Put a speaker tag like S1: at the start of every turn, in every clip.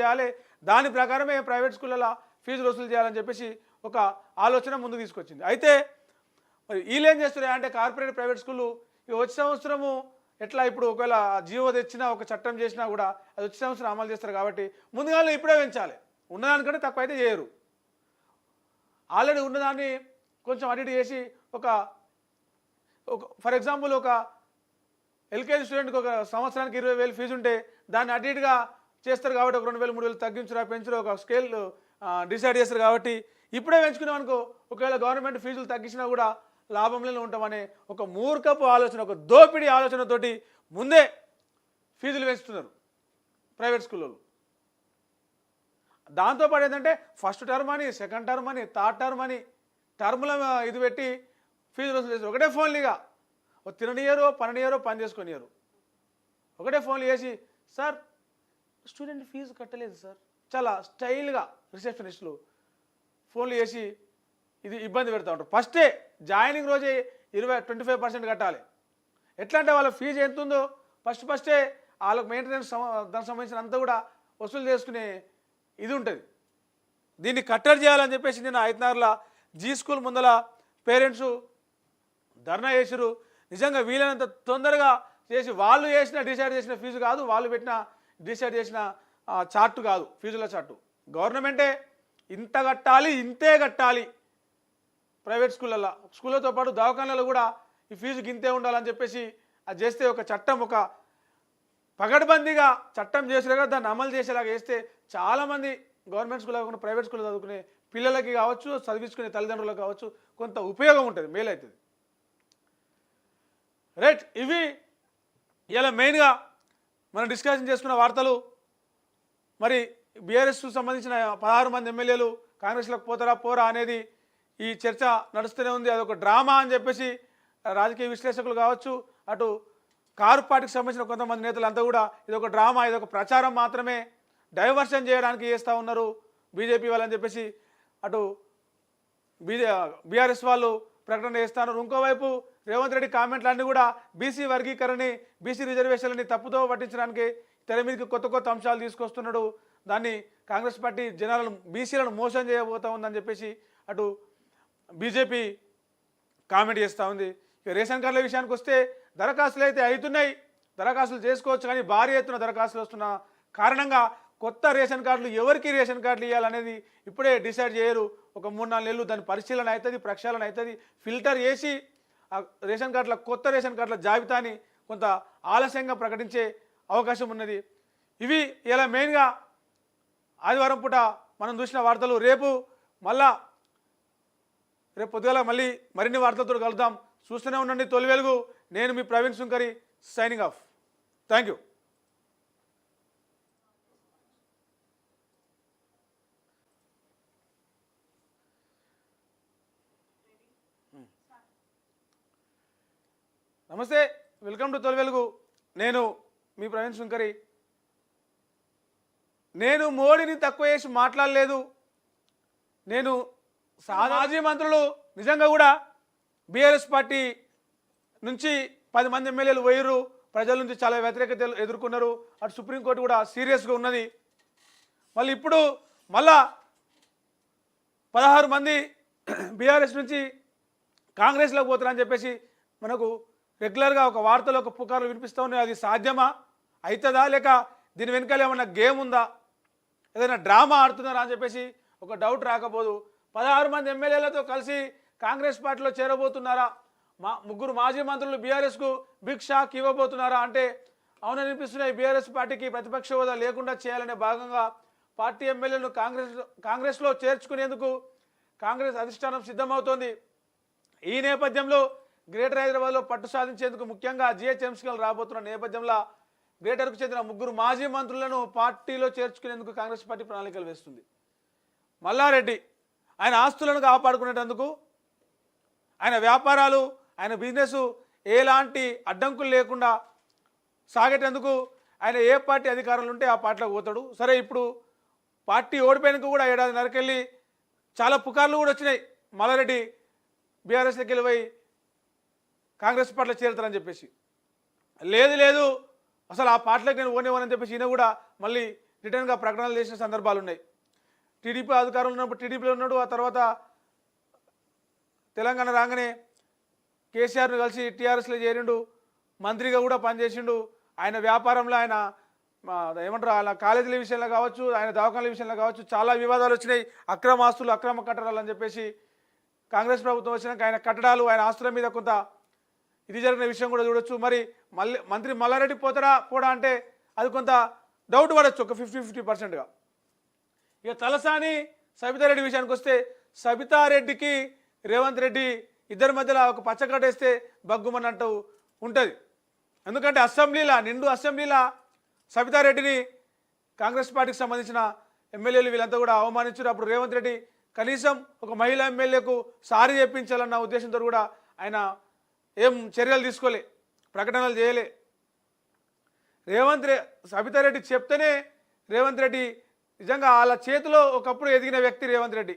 S1: చేయాలి, దాని ప్రకారమే ప్రైవేట్ స్కూళ్ళలో ఫీజులు వసూలు చేయాలని చెప్పేసి ఒక ఆలోచన ముందుకు తీసుకొచ్చింది. అయితే మరి వీళ్ళు ఏం చేస్తున్నాయి అంటే కార్పొరేట్ ప్రైవేట్ స్కూళ్ళు వచ్చే సంవత్సరము ఎట్లా ఇప్పుడు ఒకవేళ జీవో తెచ్చినా ఒక చట్టం చేసినా కూడా అది వచ్చే సంవత్సరం అమలు చేస్తారు కాబట్టి ముందుగానే ఇప్పుడే పెంచాలి. ఉన్నదానికంటే తక్కువ అయితే చేయరు. ఆల్రెడీ ఉన్నదాన్ని కొంచెం అడిట్ చేసి ఒక ఫర్ ఎగ్జాంపుల్ ఒక ఎల్కేజీ స్టూడెంట్కి ఒక సంవత్సరానికి 20,000 ఫీజు ఉంటే దాన్ని అడిట్గా చేస్తారు కాబట్టి ఒక 2,000 3,000 తగ్గించరా పెంచరా ఒక స్కేల్ డిసైడ్ చేస్తారు కాబట్టి ఇప్పుడే పెంచుకున్నాం అనుకో ఒకవేళ గవర్నమెంట్ ఫీజులు తగ్గించినా కూడా లాభంలోనే ఉంటామనే ఒక మూర్ఖపు ఆలోచన, ఒక దోపిడీ ఆలోచనతోటి ముందే ఫీజులు పెంచుతున్నారు ప్రైవేట్ స్కూళ్ళలో. దాంతోపాటు ఏంటంటే ఫస్ట్ టర్మ్ అని, సెకండ్ టర్మ్ అని, థర్డ్ టర్మ్ అని టర్మ్ల ఇది పెట్టి ఫీజులు వసూలు చేస్తారు. ఒకటే ఫోన్లుగా తిననియరు, పనినియరు, పని చేసుకొనియరు. ఒకటే ఫోన్లు చేసి సార్ స్టూడెంట్ ఫీజు కట్టలేదు సార్, చాలా స్టైల్గా రిసెప్షనిస్టులు ఫోన్లు చేసి ఇది ఇబ్బంది పెడతా ఉంటారు. ఫస్టే జాయినింగ్ రోజే 25% కట్టాలి. ఎట్లా అంటే వాళ్ళ ఫీజు ఎంత ఉందో ఫస్టే వాళ్ళకి మెయింటెనెన్స్ దానికి సంబంధించిన అంతా కూడా వసూలు చేసుకునే ఇది ఉంటుంది. దీన్ని కట్టడి చేయాలని చెప్పేసి నేను ఐతనగర్లో జీ స్కూల్ ముందల పేరెంట్స్ ధర్నా చేసిరు. నిజంగా వీలైనంత తొందరగా చేసి వాళ్ళు డిసైడ్ చేసిన ఫీజు కాదు, వాళ్ళు పెట్టిన డిసైడ్ చేసిన చార్టు కాదు, ఫీజుల చార్టు. గవర్నమెంటే ఇంత కట్టాలి, ఇంతే కట్టాలి. ప్రైవేట్ స్కూళ్ళతో పాటు దవాఖానాలలో కూడా ఈ ఫీజుకి ఇంతే ఉండాలని చెప్పేసి అది చేస్తే ఒక చట్టం, ఒక పగడ్బందీగా చట్టం చేసేలాగా దాన్ని అమలు చేసేలాగా చేస్తే చాలామంది గవర్నమెంట్ స్కూల్ కాకుండా ప్రైవేట్ స్కూల్లో చదువుకునే పిల్లలకి కావచ్చు, చదివించుకునే తల్లిదండ్రులకు కావచ్చు కొంత ఉపయోగం ఉంటుంది, మేలు అవుతుంది. రైట్, ఇవి ఇలా మెయిన్గా మనం డిస్కషన్ చేసుకున్న వార్తలు. మరి బీఆర్ఎస్కు సంబంధించిన 16 మంది ఎమ్మెల్యేలు కాంగ్రెస్లోకి పోరా అనేది ఈ చర్చ నడుస్తూనే ఉంది. అదొక డ్రామా అని చెప్పేసి రాజకీయ విశ్లేషకులు కావచ్చు, అటు కారు పార్టీకి సంబంధించిన కొంతమంది నేతలు అంతా కూడా ఇదొక డ్రామా, ఇదొక ప్రచారం మాత్రమే, డైవర్షన్ చేయడానికి చేస్తూ ఉన్నారు బీజేపీ వాళ్ళని చెప్పేసి అటు బీఆర్ఎస్ వాళ్ళు ప్రకటన చేస్తున్నారు. ఇంకోవైపు రేవంత్ రెడ్డి కామెంట్లన్నీ కూడా బీసీ వర్గీకరణని, బీసీ రిజర్వేషన్లని తప్పుతో పట్టించడానికి తెర మీదకి కొత్త అంశాలు తీసుకొస్తున్నాడు. దాన్ని కాంగ్రెస్ పార్టీ జనాలను, బీసీలను మోసం చేయబోతా ఉందని చెప్పేసి అటు బీజేపీ కామెంట్ చేస్తూ ఉంది. ఇక రేషన్ కార్డుల విషయానికి వస్తే దరఖాస్తులు అయితే అవుతున్నాయి, దరఖాస్తులు చేసుకోవచ్చు, కానీ భారీ ఎత్తున దరఖాస్తులు వస్తున్న కారణంగా కొత్త రేషన్ కార్డులు ఎవరికి రేషన్ కార్డులు ఇవ్వాలనేది ఇప్పుడే డిసైడ్ చేయరు. ఒక 3-4 నెలలు దాని పరిశీలన అవుతుంది, ప్రక్షాళన అవుతుంది, ఫిల్టర్ చేసి ఆ రేషన్ కార్డుల కొత్త రేషన్ కార్డుల జాబితాని కొంత ఆలస్యంగా ప్రకటించే అవకాశం ఉన్నది. ఇవి ఇలా మెయిన్గా ఆదివారం పూట మనం చూసిన వార్తలు. రేపు పొద్దుగాల మళ్ళీ మరిన్ని వార్తలతో కలుద్దాం. చూస్తూనే ఉండండి తొలి వెలుగు. నేను మీ ప్రవీణ్ సుంకరి, సైనింగ్ ఆఫ్. Thank you. నమస్తే, వెల్కమ్ టు తొలి వెలుగు. నేను మీ ప్రవీణ్ సుంకరి. నేను మోడీని తక్కువ చేసి మాట్లాడలేదు. నేను మాజీ మంత్రులు నిజంగా కూడా బీఆర్ఎస్ పార్టీ నుంచి 10 మంది ఎమ్మెల్యేలు పోయిర్రు, ప్రజల నుంచి చాలా వ్యతిరేకత ఎదుర్కొన్నారు. అటు సుప్రీంకోర్టు కూడా సీరియస్గా ఉన్నది. మళ్ళీ ఇప్పుడు మళ్ళా 16 మంది బీఆర్ఎస్ నుంచి కాంగ్రెస్లోకి పోతారని చెప్పేసి మనకు రెగ్యులర్గా ఒక వార్తలో ఒక పుకార్లు వినిపిస్తూ ఉన్నాయి. అది సాధ్యమా, అవుతుందా, లేక దీని వెనకాల ఏమన్నా గేమ్ ఉందా, ఏదైనా డ్రామా ఆడుతున్నారా అని చెప్పేసి ఒక డౌట్ రాకపోదు. 16 మంది ఎమ్మెల్యేలతో కలిసి కాంగ్రెస్ పార్టీలో చేరబోతున్నారా, 3 మాజీ మంత్రులు బీఆర్ఎస్కు బిగ్ షాక్ ఇవ్వబోతున్నారా అంటే అవునని అనిపిస్తున్నాయి. బీఆర్ఎస్ పార్టీకి ప్రతిపక్ష హోదా లేకుండా చేయాలనే భాగంగా పార్టీ ఎమ్మెల్యేలను కాంగ్రెస్లో చేర్చుకునేందుకు కాంగ్రెస్ అధిష్టానం సిద్ధమవుతోంది. ఈ నేపథ్యంలో గ్రేటర్ హైదరాబాద్లో పట్టు సాధించేందుకు ముఖ్యంగా జిహెచ్ఎంసీలు రాబోతున్న నేపథ్యంలో గ్రేటర్కు చెందిన 3 మాజీ మంత్రులను పార్టీలో చేర్చుకునేందుకు కాంగ్రెస్ పార్టీ ప్రణాళికలు వేస్తుంది. మల్లారెడ్డి ఆయన ఆస్తులను కాపాడుకునేటందుకు, ఆయన వ్యాపారాలు, ఆయన బిజినెస్ ఎలాంటి అడ్డంకులు లేకుండా సాగేటందుకు ఆయన ఏ పార్టీ అధికారంలో ఉంటే ఆ పార్టీలోకి పోతాడు. సరే, ఇప్పుడు పార్టీ ఓడిపోయినాక కూడా 1.5 ఏళ్ళకెళ్ళి చాలా పుకార్లు కూడా వచ్చినాయి. మల్లారెడ్డి బీఆర్ఎస్లోకి వెళ్ళిపోయి కాంగ్రెస్ పార్టీలో చేరుతారని చెప్పేసి. లేదు అసలు ఆ పార్టీలోకి నేను ఓనేవని చెప్పేసి ఈయన కూడా మళ్ళీ రిటర్న్గా ప్రకటనలు చేసిన సందర్భాలు ఉన్నాయి. టీడీపీ అధికారంలో ఉన్నప్పుడు టీడీపీలో ఉన్నాడు, ఆ తర్వాత తెలంగాణ రాగానే కేసీఆర్ను కలిసి టీఆర్ఎస్లో చేరిండు, మంత్రిగా కూడా పనిచేసిండు. ఆయన వ్యాపారంలో ఆయన ఏమంటారు అలా కాలేజీల విషయంలో కావచ్చు, ఆయన దవాఖానాల విషయంలో కావచ్చు చాలా వివాదాలు వచ్చినాయి. అక్రమ ఆస్తులు, అక్రమ కట్టడాలు అని చెప్పేసి కాంగ్రెస్ ప్రభుత్వం వచ్చినాక ఆయన కట్టడాలు, ఆయన ఆస్తుల మీద కొంత ఇది జరిగిన విషయం కూడా చూడొచ్చు. మరి మంత్రి మల్లారెడ్డి పోడా అంటే అది కొంత డౌట్ పడవచ్చు, ఒక 50-50%గా. ఇక తలసాని సబితారెడ్డి విషయానికి వస్తే సబితారెడ్డికి రేవంత్ రెడ్డి ఇద్దరి మధ్యలో ఒక పచ్చకట్టేస్తే బగ్గుమన్నట్టు ఉంటుంది. ఎందుకంటే నిండు అసెంబ్లీలో సబితారెడ్డిని కాంగ్రెస్ పార్టీకి సంబంధించిన ఎమ్మెల్యేలు వీళ్ళంతా కూడా అవమానించారు. అప్పుడు రేవంత్ రెడ్డి కనీసం ఒక మహిళా ఎమ్మెల్యేకు సారీ చెప్పించాలన్న ఉద్దేశంతో కూడా ఆయన ఏం చర్యలు తీసుకోలే, ప్రకటనలు చేయలే. సబితారెడ్డి చెప్తేనే రేవంత్ రెడ్డి నిజంగా వాళ్ళ చేతిలో ఒకప్పుడు ఎదిగిన వ్యక్తి రేవంత్ రెడ్డి.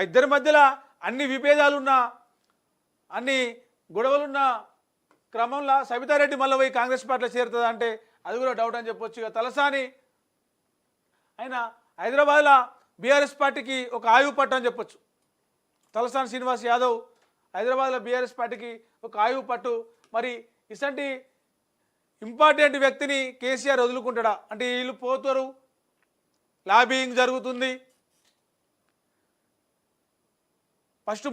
S1: ఇద్దరి మధ్యలో అన్ని విభేదాలున్నా, అన్ని గొడవలున్న క్రమంలో సబితారెడ్డి మళ్ళీ పోయి కాంగ్రెస్ పార్టీలో చేరుతుంది అంటే అది కూడా డౌట్ అని చెప్పొచ్చు. ఇక తలసాని ఆయన హైదరాబాద్లో బీఆర్ఎస్ పార్టీకి ఒక ఆయువు పట్టు అని చెప్పొచ్చు. తలసాని శ్రీనివాస్ యాదవ్ హైదరాబాద్లో బీఆర్ఎస్ పార్టీకి ఒక ఆయువు పట్టు. మరి ఇసంటి ఇంపార్టెంట్ వ్యక్తిని కేసీఆర్ వదులుకుంటాడా అంటే వీళ్ళు పోతారు, లాబింగ్ జరుగుతుంది. ఫస్ట్